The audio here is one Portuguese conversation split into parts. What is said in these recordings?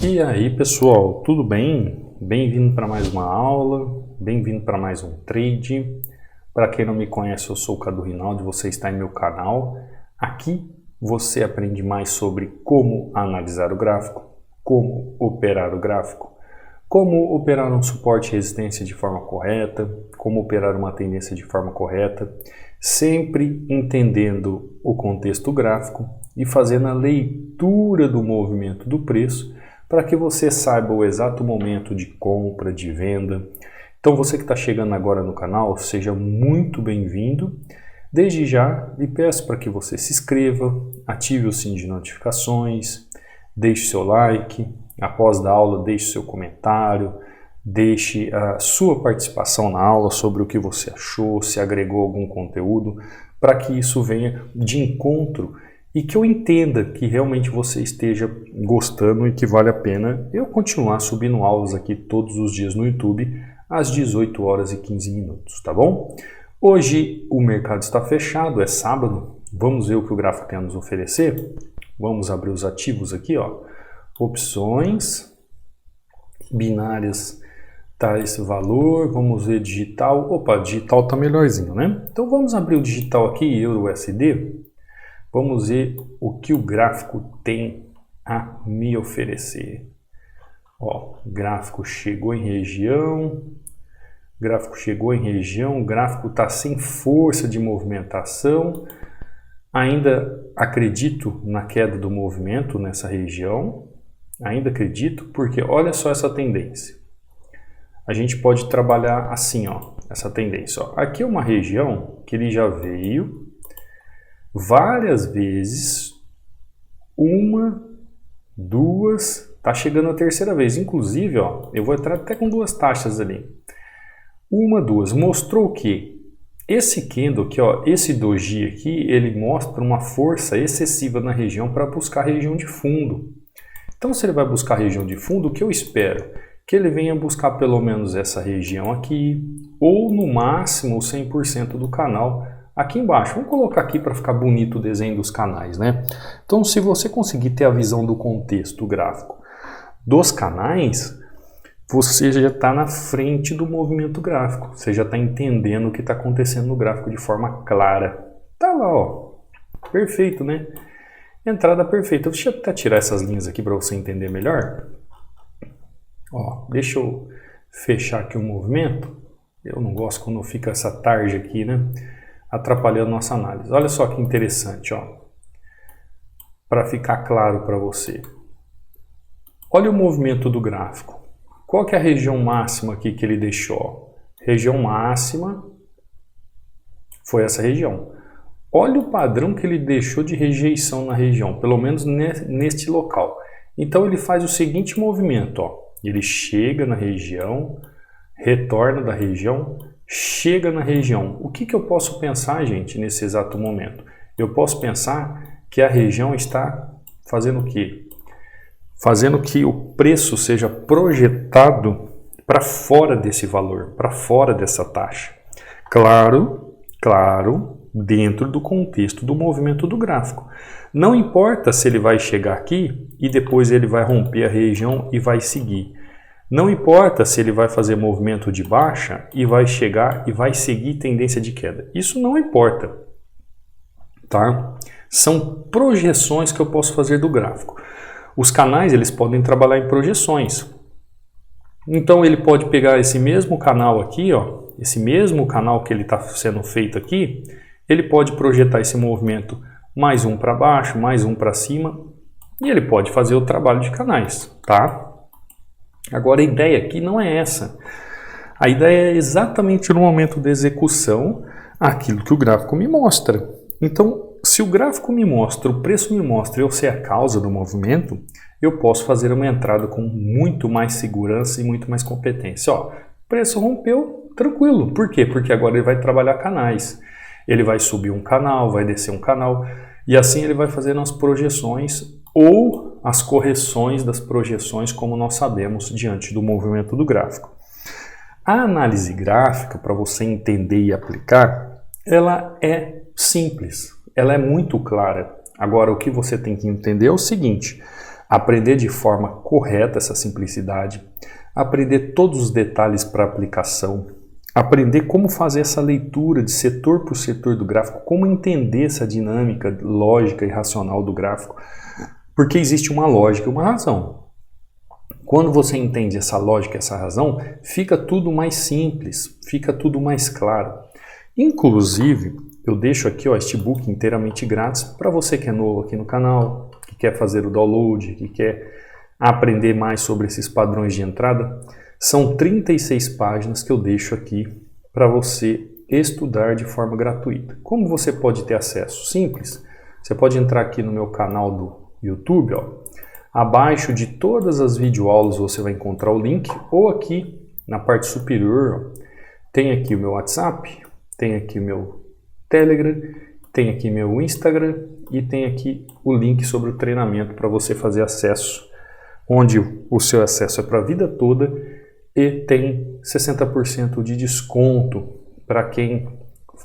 E aí pessoal, tudo bem? Bem-vindo para mais uma aula, bem-vindo para mais um trade. Para quem não me conhece, eu sou o Cadu Rinaldi, você está em meu canal. Aqui você aprende mais sobre como analisar o gráfico, como operar o gráfico, como operar um suporte e resistência de forma correta, como operar uma tendência de forma correta, sempre entendendo o contexto gráfico e fazendo a leitura do movimento do preço para que você saiba o exato momento de compra, de venda. Então você que está chegando agora no canal, seja muito bem-vindo. Desde já, lhe peço para que você se inscreva, ative o sininho de notificações, deixe seu like, após da aula deixe seu comentário, deixe a sua participação na aula sobre o que você achou, se agregou algum conteúdo, para que isso venha de encontro e que eu entenda que realmente você esteja gostando e que vale a pena eu continuar subindo aulas aqui todos os dias no YouTube às 18 horas e 15 minutos, tá bom? Hoje o mercado está fechado, é sábado, vamos ver o que o gráfico tem a nos oferecer. Vamos abrir os ativos aqui, ó. Opções, binárias, tá esse valor, vamos ver digital. Opa, digital tá melhorzinho, né? Então vamos abrir o digital aqui, EURUSD. Vamos ver o que o gráfico tem a me oferecer. Ó, o gráfico chegou em região, o gráfico está sem força de movimentação. Ainda acredito na queda do movimento nessa região, ainda acredito, porque olha só essa tendência. A gente pode trabalhar assim, ó, essa tendência. Ó. Aqui é uma região que ele já veio várias vezes, uma, duas, tá chegando a terceira vez. Inclusive, ó, eu vou entrar até com duas taxas ali. Uma, duas, mostrou que esse candle aqui, ó, esse doji aqui, ele mostra uma força excessiva na região para buscar a região de fundo. Então, se ele vai buscar a região de fundo, o que eu espero? Que ele venha buscar pelo menos essa região aqui, ou no máximo 100% do canal aqui embaixo. Vamos colocar aqui para ficar bonito o desenho dos canais, né? Então, se você conseguir ter a visão do contexto gráfico dos canais, você já está na frente do movimento gráfico. Você já está entendendo o que está acontecendo no gráfico de forma clara. Tá lá, ó. Perfeito, né? Entrada perfeita. Deixa eu até tirar essas linhas aqui para você entender melhor. Ó, deixa eu fechar aqui o movimento. Eu não gosto quando fica essa tarja aqui, né? Atrapalhando nossa análise. Olha só que interessante, ó. Para ficar claro para você. Olha o movimento do gráfico. Qual que é a região máxima aqui que ele deixou? Região máxima foi essa região. Olha o padrão que ele deixou de rejeição na região, pelo menos neste local. Então ele faz o seguinte movimento, ó. Ele chega na região, retorna da região, chega na região. O que eu posso pensar, gente, nesse exato momento? Eu posso pensar que a região está fazendo o quê? Fazendo que o preço seja projetado para fora desse valor, para fora dessa taxa. Claro, dentro do contexto do movimento do gráfico. Não importa se ele vai chegar aqui e depois ele vai romper a região e vai seguir. Não importa se ele vai fazer movimento de baixa e vai chegar e vai seguir tendência de queda. Isso não importa, tá? São projeções que eu posso fazer do gráfico. Os canais, eles podem trabalhar em projeções. Então ele pode pegar esse mesmo canal aqui, ó, esse mesmo canal que ele está sendo feito aqui, ele pode projetar esse movimento mais um para baixo, mais um para cima, e ele pode fazer o trabalho de canais, tá? Agora a ideia aqui não é essa. A ideia é exatamente no momento da execução aquilo que o gráfico me mostra. Então, se o gráfico me mostra, o preço me mostra, eu sei a causa do movimento, eu posso fazer uma entrada com muito mais segurança e muito mais competência. Ó, o preço rompeu, tranquilo. Por quê? Porque agora ele vai trabalhar canais. Ele vai subir um canal, vai descer um canal, e assim ele vai fazendo as projeções ou as correções das projeções, como nós sabemos, diante do movimento do gráfico. A análise gráfica, para você entender e aplicar, ela é simples, ela é muito clara. Agora, o que você tem que entender é o seguinte: aprender de forma correta essa simplicidade, aprender todos os detalhes para aplicação, aprender como fazer essa leitura de setor por setor do gráfico, como entender essa dinâmica lógica e racional do gráfico, porque existe uma lógica e uma razão. Quando você entende essa lógica e essa razão, fica tudo mais simples, fica tudo mais claro. Inclusive, eu deixo aqui este e-book inteiramente grátis para você que é novo aqui no canal, que quer fazer o download, que quer aprender mais sobre esses padrões de entrada. São 36 páginas que eu deixo aqui para você estudar de forma gratuita. Como você pode ter acesso? Simples. Você pode entrar aqui no meu canal do YouTube, ó. Abaixo de todas as videoaulas você vai encontrar o link, ou aqui na parte superior, ó, tem aqui o meu WhatsApp, tem aqui o meu Telegram, tem aqui meu Instagram e tem aqui o link sobre o treinamento para você fazer acesso, onde o seu acesso é para a vida toda e tem 60% de desconto para quem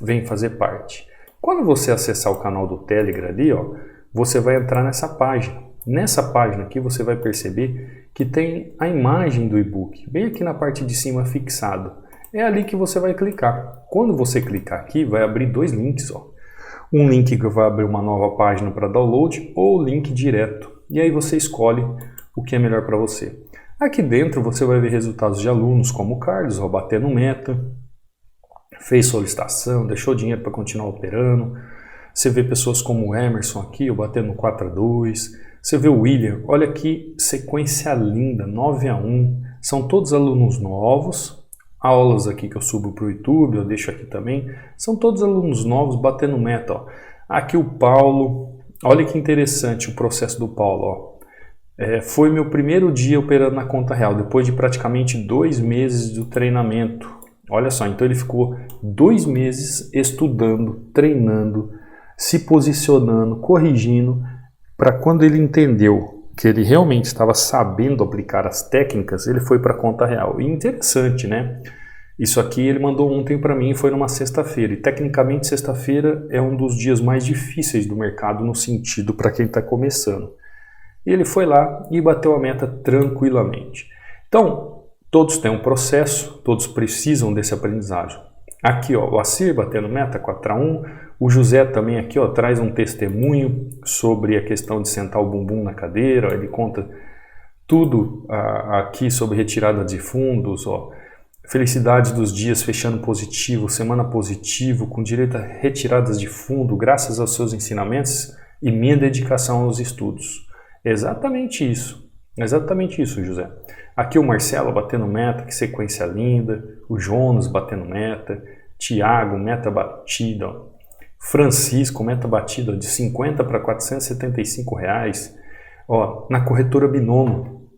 vem fazer parte. Quando você acessar o canal do Telegram ali, ó, você vai entrar nessa página. Nessa página aqui você vai perceber que tem a imagem do e-book, bem aqui na parte de cima fixado. É ali que você vai clicar. Quando você clicar aqui, vai abrir dois links, ó. Um link que vai abrir uma nova página para download ou o link direto. E aí você escolhe o que é melhor para você. Aqui dentro você vai ver resultados de alunos como o Carlos, ó, batendo meta, fez solicitação, deixou dinheiro para continuar operando. Você vê pessoas como o Emerson aqui, ó, batendo 4-2. Você vê o William, olha que sequência linda, 9-1. São todos alunos novos. Aulas aqui que eu subo para o YouTube, eu deixo aqui também. São todos alunos novos batendo meta, ó. Aqui o Paulo, olha que interessante o processo do Paulo, ó. Foi meu primeiro dia operando na conta real, depois de praticamente 2 meses do treinamento. Olha só, então ele ficou 2 meses estudando, treinando, se posicionando, corrigindo, para quando ele entendeu que ele realmente estava sabendo aplicar as técnicas, ele foi para a conta real. E interessante, né? Isso aqui ele mandou ontem para mim, foi numa sexta-feira. E tecnicamente sexta-feira é um dos dias mais difíceis do mercado no sentido para quem está começando. E ele foi lá e bateu a meta tranquilamente. Então, todos têm um processo, todos precisam desse aprendizagem. Aqui, ó, o Acir batendo meta 4-1. O José também aqui, ó, traz um testemunho sobre a questão de sentar o bumbum na cadeira. Ele conta tudo aqui sobre retirada de fundos, ó. Felicidade dos dias fechando positivo, semana positivo, com direito a retiradas de fundo, graças aos seus ensinamentos e minha dedicação aos estudos. Exatamente isso, José. Aqui o Marcelo batendo meta, que sequência linda. O Jonas batendo meta. Tiago, meta batida, ó. Francisco, meta batida de 50 para 475 reais, ó, na corretora Binomo.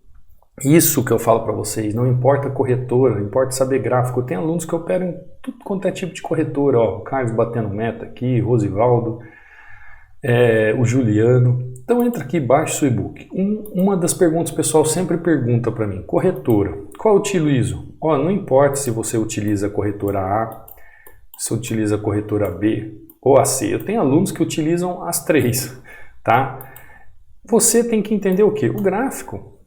Isso que eu falo para vocês, não importa a corretora, importa saber gráfico. Tem alunos que operam em tudo quanto é tipo de corretora, ó, o Carlos batendo meta aqui, Rosivaldo, o Juliano. Então entra aqui, baixa o e-book. Uma das perguntas que o pessoal sempre pergunta para mim, corretora, qual eu utilizo? Ó, não importa se você utiliza a corretora A, se utiliza a corretora B ou a C. Eu tenho alunos que utilizam as 3, tá? Você tem que entender o quê? O gráfico.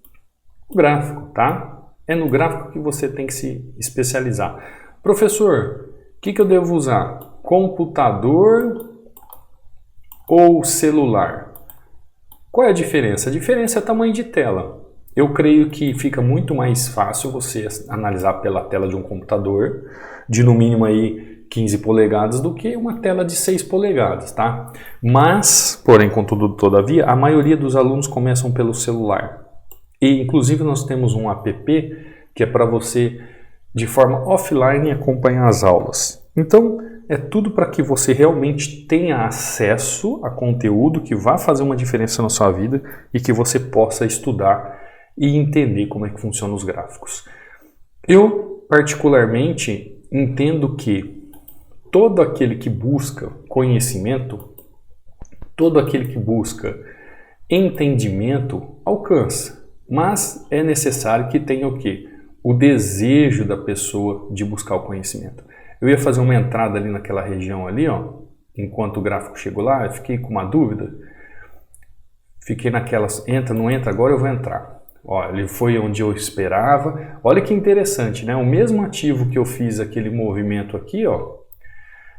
O gráfico, tá? É no gráfico que você tem que se especializar. Professor, o que eu devo usar? Computador ou celular? Qual é a diferença? A diferença é tamanho de tela. Eu creio que fica muito mais fácil você analisar pela tela de um computador, de no mínimo aí 15 polegadas, do que uma tela de 6 polegadas, tá? Mas, porém, contudo, todavia, a maioria dos alunos começam pelo celular. E, inclusive, nós temos um app que é para você, de forma offline, acompanhar as aulas. Então, é tudo para que você realmente tenha acesso a conteúdo que vai fazer uma diferença na sua vida e que você possa estudar e entender como é que funcionam os gráficos. Eu, particularmente, entendo que todo aquele que busca conhecimento, todo aquele que busca entendimento, alcança. Mas é necessário que tenha o quê? O desejo da pessoa de buscar o conhecimento. Eu ia fazer uma entrada ali naquela região ali, ó, enquanto o gráfico chegou lá, eu fiquei com uma dúvida. Fiquei naquelas, entra, não entra, agora eu vou entrar. Ó, ele foi onde eu esperava. Olha que interessante, né? O mesmo ativo que eu fiz aquele movimento aqui, ó,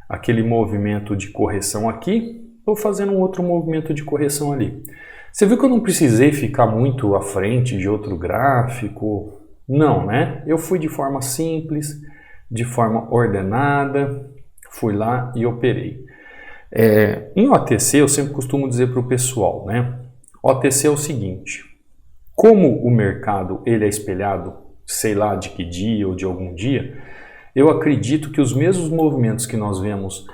aquele movimento de correção aqui, estou fazendo um outro movimento de correção ali. Você viu que eu não precisei ficar muito à frente de outro gráfico? Não, né? Eu fui de forma simples, de forma ordenada, fui lá e operei. Em OTC, eu sempre costumo dizer para o pessoal, né? OTC é o seguinte, como o mercado ele é espelhado, sei lá de que dia ou de algum dia, eu acredito que os mesmos movimentos que nós vemos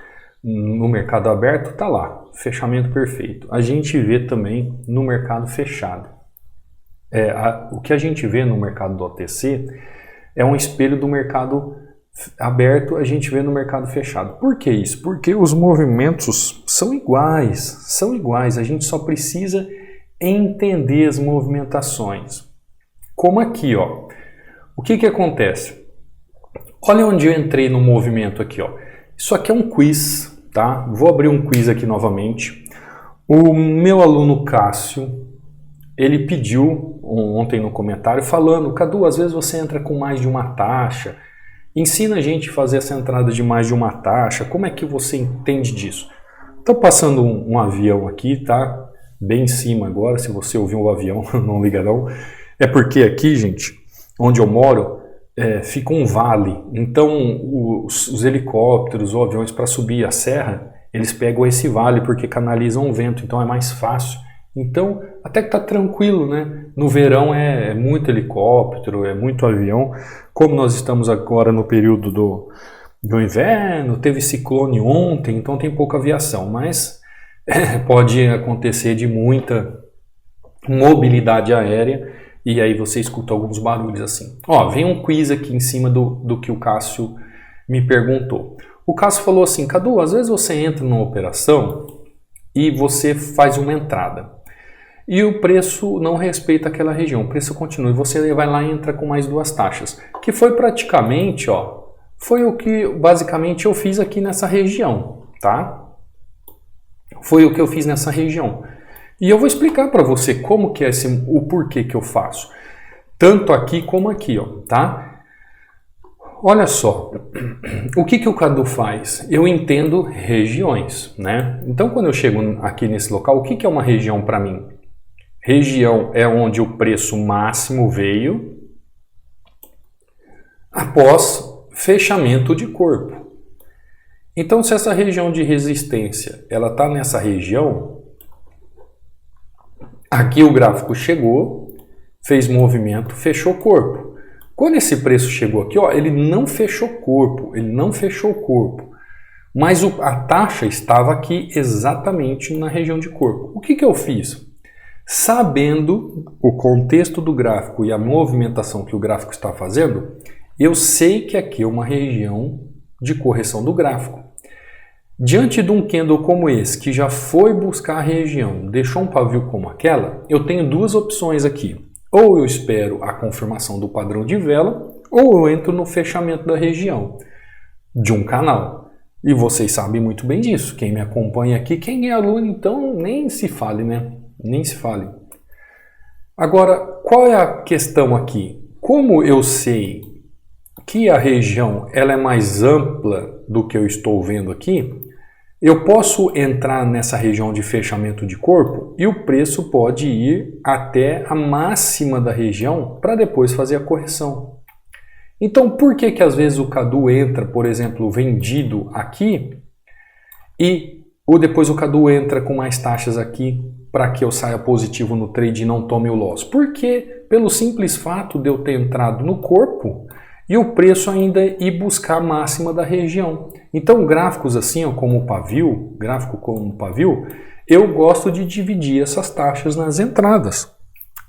no mercado aberto, tá lá, fechamento perfeito. A gente vê também no mercado fechado. O que a gente vê no mercado do OTC é um espelho do mercado aberto, a gente vê no mercado fechado. Por que isso? Porque os movimentos são iguais, a gente só precisa entender as movimentações. Como aqui, ó. O que que acontece? Olha onde eu entrei no movimento aqui, ó. Isso aqui é um quiz, tá? Vou abrir um quiz aqui novamente. O meu aluno Cássio, ele pediu ontem no comentário falando, Cadu, às vezes você entra com mais de uma taxa, ensina a gente a fazer essa entrada de mais de uma taxa, como é que você entende disso? Estou passando um avião aqui, tá? Bem em cima agora, se você ouvir um avião, não liga não. É porque aqui, gente, onde eu moro, fica um vale, então os helicópteros ou aviões para subir a serra, eles pegam esse vale porque canalizam o vento, então é mais fácil. Então até que tá tranquilo, né? No verão é muito helicóptero, é muito avião, como nós estamos agora no período do inverno, teve ciclone ontem, então tem pouca aviação, mas pode acontecer de muita mobilidade aérea. E aí você escuta alguns barulhos assim. Ó, vem um quiz aqui em cima do que o Cássio me perguntou. O Cássio falou assim, Cadu, às vezes você entra numa operação e você faz uma entrada. E o preço não respeita aquela região, o preço continua. E você vai lá e entra com mais duas taxas. Que foi praticamente, ó, foi o que basicamente eu fiz aqui nessa região, tá? Foi o que eu fiz nessa região. E eu vou explicar para você como que é o porquê que eu faço. Tanto aqui como aqui, ó, tá? Olha só, o que o Cadu faz? Eu entendo regiões, né? Então quando eu chego aqui nesse local, o que é uma região para mim? Região é onde o preço máximo veio após fechamento de corpo. Então se essa região de resistência, ela está nessa região, aqui o gráfico chegou, fez movimento, fechou o corpo. Quando esse preço chegou aqui, ó, ele não fechou corpo, mas a taxa estava aqui exatamente na região de corpo. O que eu fiz? Sabendo o contexto do gráfico e a movimentação que o gráfico está fazendo, eu sei que aqui é uma região de correção do gráfico. Diante de um candle como esse, que já foi buscar a região, deixou um pavio como aquela, eu tenho duas opções aqui. Ou eu espero a confirmação do padrão de vela, ou eu entro no fechamento da região de um canal. E vocês sabem muito bem disso. Quem me acompanha aqui, quem é aluno, então nem se fale, né? Nem se fale. Agora, qual é a questão aqui? Como eu sei que a região ela é mais ampla do que eu estou vendo aqui, eu posso entrar nessa região de fechamento de corpo e o preço pode ir até a máxima da região para depois fazer a correção. Então, por que às vezes o Cadu entra, por exemplo, vendido aqui e depois o Cadu entra com mais taxas aqui para que eu saia positivo no trade e não tome o loss? Porque pelo simples fato de eu ter entrado no corpo e o preço ainda ir buscar a máxima da região. Então, gráficos assim, ó, como o pavio, eu gosto de dividir essas taxas nas entradas.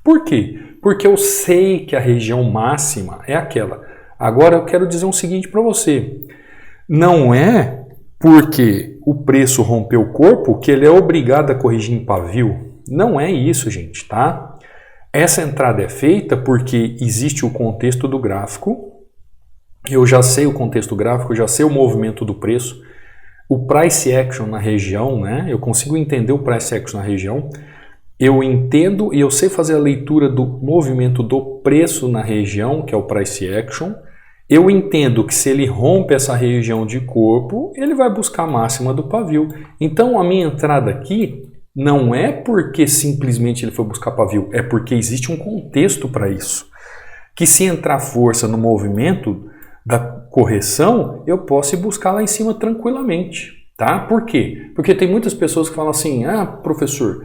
Por quê? Porque eu sei que a região máxima é aquela. Agora eu quero dizer o seguinte para você. Não é porque o preço rompeu o corpo que ele é obrigado a corrigir em pavio. Não é isso, gente, tá? Essa entrada é feita porque existe o contexto do gráfico. Eu já sei o contexto gráfico, já sei o movimento do preço, o price action na região, né? Eu consigo entender o price action na região. eu entendo e eu sei fazer a leitura do movimento do preço na região, que é o Price Action. Eu entendo que se ele rompe essa região de corpo, ele vai buscar a máxima do pavio. Então a minha entrada aqui não é porque simplesmente ele foi buscar pavio, é porque existe um contexto para isso. Que se entrar força no movimento da correção, eu posso ir buscar lá em cima tranquilamente. Tá? Por quê? Porque tem muitas pessoas que falam assim, professor,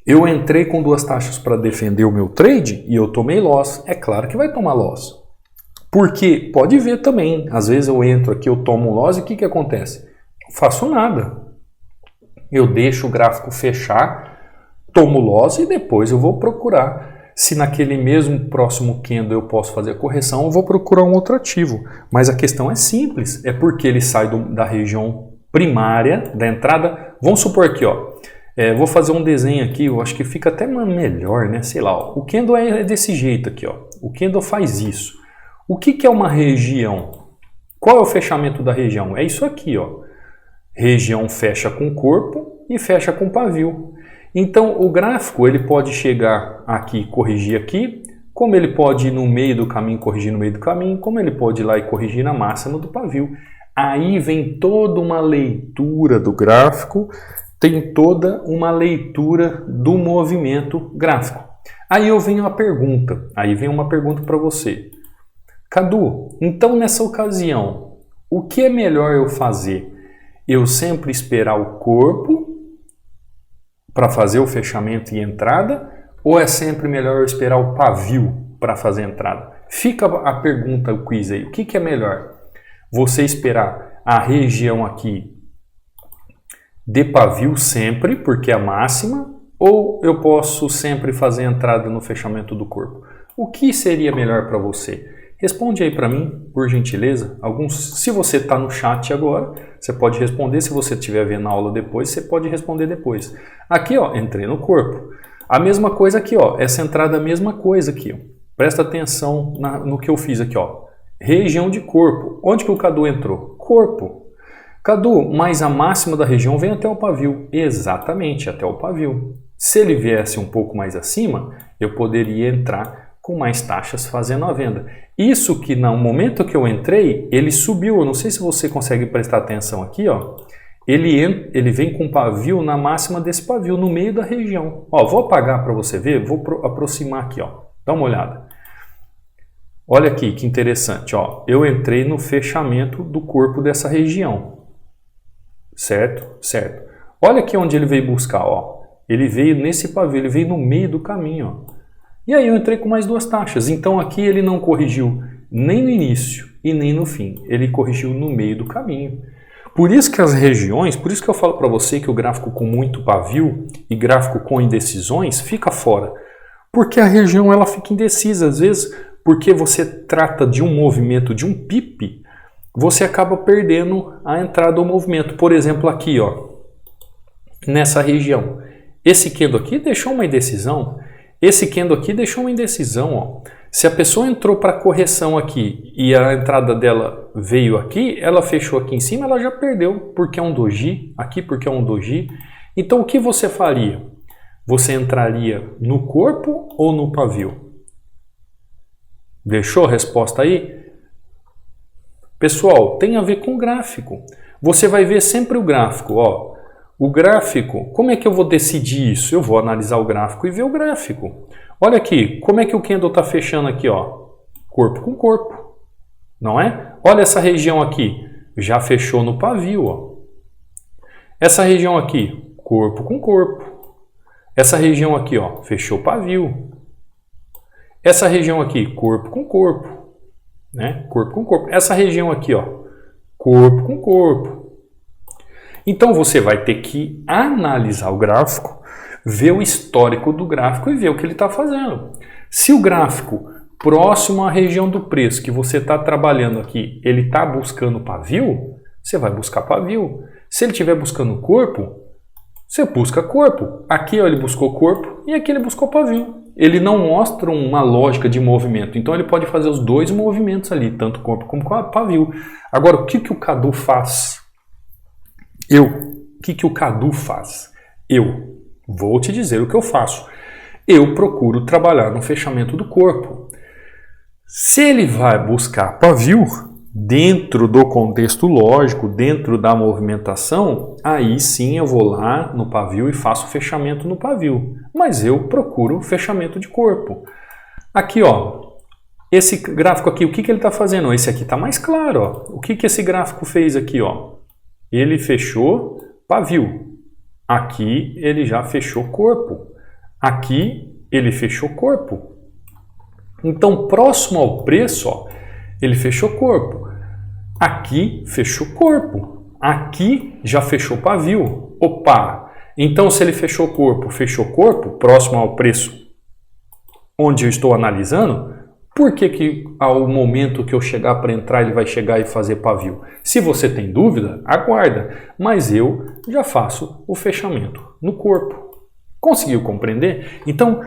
eu entrei com 2 taxas para defender o meu trade e eu tomei loss. É claro que vai tomar loss. Porque pode ver também, às vezes eu entro aqui, eu tomo um loss e o que acontece? Não faço nada. Eu deixo o gráfico fechar, tomo loss e depois eu vou procurar. Se naquele mesmo próximo candle eu posso fazer a correção, eu vou procurar um outro ativo. Mas a questão é simples, é porque ele sai da região primária, da entrada. Vamos supor aqui, ó. Vou fazer um desenho aqui, eu acho que fica até melhor, né? Sei lá, ó. O candle é desse jeito aqui, ó. O candle faz isso. O que é uma região? Qual é o fechamento da região? É isso aqui, ó. Região fecha com corpo e fecha com pavio. Então o gráfico ele pode chegar aqui e corrigir aqui, como ele pode ir no meio do caminho, corrigir no meio do caminho, como ele pode ir lá e corrigir na máxima do pavio. Aí vem toda uma leitura do gráfico, tem toda uma leitura do movimento gráfico. Aí vem uma pergunta para você. Cadu, então nessa ocasião, o que é melhor eu fazer? Eu sempre esperar o corpo para fazer o fechamento e entrada? Ou é sempre melhor eu esperar o pavio para fazer a entrada? Fica a pergunta, o quiz aí. O que é melhor? Você esperar a região aqui de pavio sempre, porque é a máxima? Ou eu posso sempre fazer a entrada no fechamento do corpo? O que seria melhor para você? Responde aí para mim, por gentileza. Se você está no chat agora, você pode responder. Se você estiver vendo a aula depois, você pode responder depois. Aqui, ó, entrei no corpo. A mesma coisa aqui, ó. Essa entrada, a mesma coisa aqui, ó. Presta atenção no que eu fiz aqui, ó. Região de corpo. Onde que o Cadu entrou? Corpo. Cadu, mas a máxima da região vem até o pavio. Exatamente, até o pavio. Se ele viesse um pouco mais acima, eu poderia entrar com mais taxas fazendo a venda. Isso que no momento que eu entrei, ele subiu. Eu não sei se você consegue prestar atenção aqui, ó. Ele vem com pavio na máxima desse pavio, no meio da região. Ó, vou apagar para você ver, vou aproximar aqui, ó. Dá uma olhada. Olha aqui que interessante, ó. Eu entrei no fechamento do corpo dessa região. Certo? Certo. Olha aqui onde ele veio buscar, ó. Ele veio nesse pavio, ele veio no meio do caminho, ó. E aí eu entrei com mais 2 taxas. Então aqui ele não corrigiu nem no início e nem no fim. Ele corrigiu no meio do caminho. Por isso que as regiões, por isso que eu falo para você que o gráfico com muito pavio e gráfico com indecisões fica fora. Porque a região ela fica indecisa. Às vezes, porque você trata de um movimento de um PIP, você acaba perdendo a entrada do movimento. Por exemplo, aqui, ó, nessa região. Esse candle aqui deixou uma indecisão. Esse candle aqui deixou uma indecisão, ó. Se a pessoa entrou para correção aqui e a entrada dela veio aqui, ela fechou aqui em cima, ela já perdeu, porque é um doji, aqui porque é um doji. Então o que você faria? Você entraria no corpo ou no pavio? Deixou a resposta aí? Pessoal, tem a ver com o gráfico. Você vai ver sempre o gráfico, ó. O gráfico, como é que eu vou decidir isso? Eu vou analisar o gráfico e ver o gráfico. Olha aqui, como é que o candle está fechando aqui, ó? Corpo com corpo, não é? Olha essa região aqui, já fechou no pavio, ó. Essa região aqui, corpo com corpo. Essa região aqui, ó, fechou pavio. Essa região aqui, corpo com corpo, né? Corpo com corpo. Essa região aqui, ó, corpo com corpo. Então você vai ter que analisar o gráfico, ver o histórico do gráfico e ver o que ele está fazendo. Se o gráfico próximo à região do preço que você está trabalhando aqui, ele está buscando pavio, você vai buscar pavio. Se ele estiver buscando corpo, você busca corpo. Aqui ó, ele buscou corpo e aqui ele buscou pavio. Ele não mostra uma lógica de movimento, então ele pode fazer os 2 movimentos ali, tanto corpo como pavio. Agora, o que o Cadu faz? O que o Cadu faz? Vou te dizer o que eu faço. Eu procuro trabalhar no fechamento do corpo. Se ele vai buscar pavio, dentro do contexto lógico, dentro da movimentação, aí sim eu vou lá no pavio e faço fechamento no pavio. Mas eu procuro fechamento de corpo. Aqui, ó, esse gráfico aqui, o que ele está fazendo? Esse aqui está mais claro, ó. O que esse gráfico fez aqui, ó? Ele fechou pavio. Aqui ele já fechou corpo. Aqui ele fechou corpo. Então, próximo ao preço, ó, ele fechou corpo. Aqui fechou corpo. Aqui já fechou pavio. Opa! Então, se ele fechou corpo, próximo ao preço onde eu estou analisando, por que ao momento que eu chegar para entrar ele vai chegar e fazer pavio? Se você tem dúvida, aguarda. Mas eu já faço o fechamento no corpo. Conseguiu compreender? Então,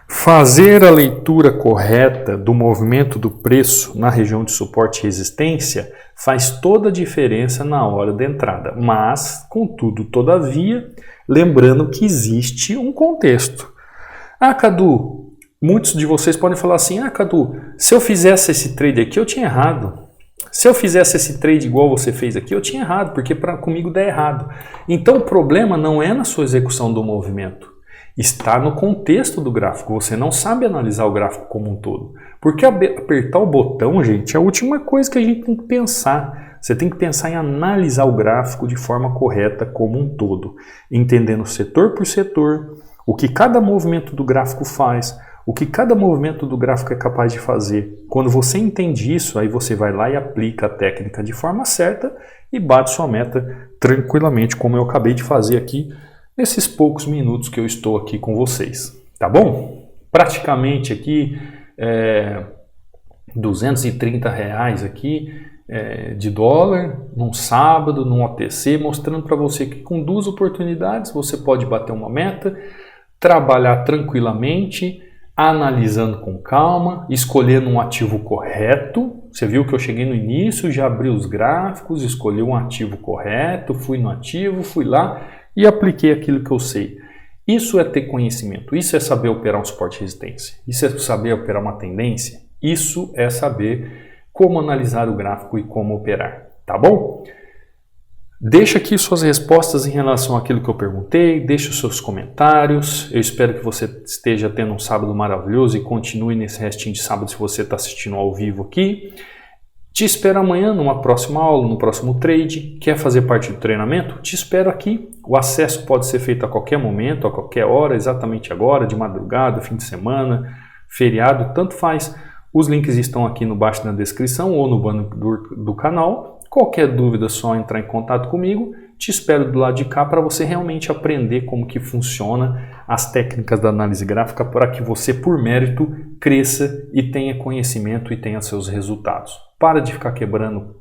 fazer a leitura correta do movimento do preço na região de suporte e resistência faz toda a diferença na hora da entrada. Mas, contudo, todavia, lembrando que existe um contexto. Ah, Cadu, muitos de vocês podem falar assim, ah, Cadu, se eu fizesse esse trade aqui, eu tinha errado. Se eu fizesse esse trade igual você fez aqui, eu tinha errado, porque comigo dá errado. Então, o problema não é na sua execução do movimento. Está no contexto do gráfico. Você não sabe analisar o gráfico como um todo. Porque apertar o botão, gente, é a última coisa que a gente tem que pensar. Você tem que pensar em analisar o gráfico de forma correta como um todo. Entendendo setor por setor, o que cada movimento do gráfico faz, o que cada movimento do gráfico é capaz de fazer. Quando você entende isso, aí você vai lá e aplica a técnica de forma certa e bate sua meta tranquilamente, como eu acabei de fazer aqui nesses poucos minutos que eu estou aqui com vocês, tá bom? Praticamente aqui R$230 aqui de dólar num sábado, num OTC, mostrando para você que com 2 oportunidades você pode bater uma meta, trabalhar tranquilamente, analisando com calma, escolhendo um ativo correto. Você viu que eu cheguei no início, já abri os gráficos, escolhi um ativo correto, fui no ativo, fui lá e apliquei aquilo que eu sei. Isso é ter conhecimento, isso é saber operar um suporte e resistência, isso é saber operar uma tendência, isso é saber como analisar o gráfico e como operar, tá bom? Deixa aqui suas respostas em relação àquilo que eu perguntei, deixa os seus comentários, eu espero que você esteja tendo um sábado maravilhoso e continue nesse restinho de sábado se você está assistindo ao vivo aqui. Te espero amanhã numa próxima aula, no próximo trade. Quer fazer parte do treinamento? Te espero aqui. O acesso pode ser feito a qualquer momento, a qualquer hora, exatamente agora, de madrugada, fim de semana, feriado, tanto faz. Os links estão aqui embaixo na descrição ou no banner do canal. Qualquer dúvida é só entrar em contato comigo. Te espero do lado de cá para você realmente aprender como que funciona as técnicas da análise gráfica para que você, por mérito, cresça e tenha conhecimento e tenha seus resultados. Para de ficar quebrando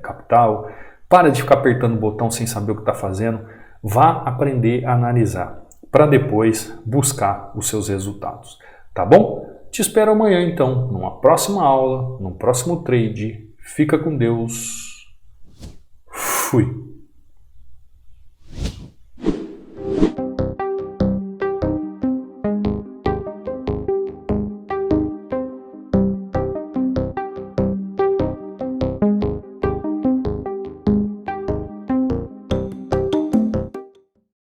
capital, para de ficar apertando o botão sem saber o que está fazendo. Vá aprender a analisar para depois buscar os seus resultados. Tá bom? Te espero amanhã então, numa próxima aula, num próximo trade. Fica com Deus. Fui.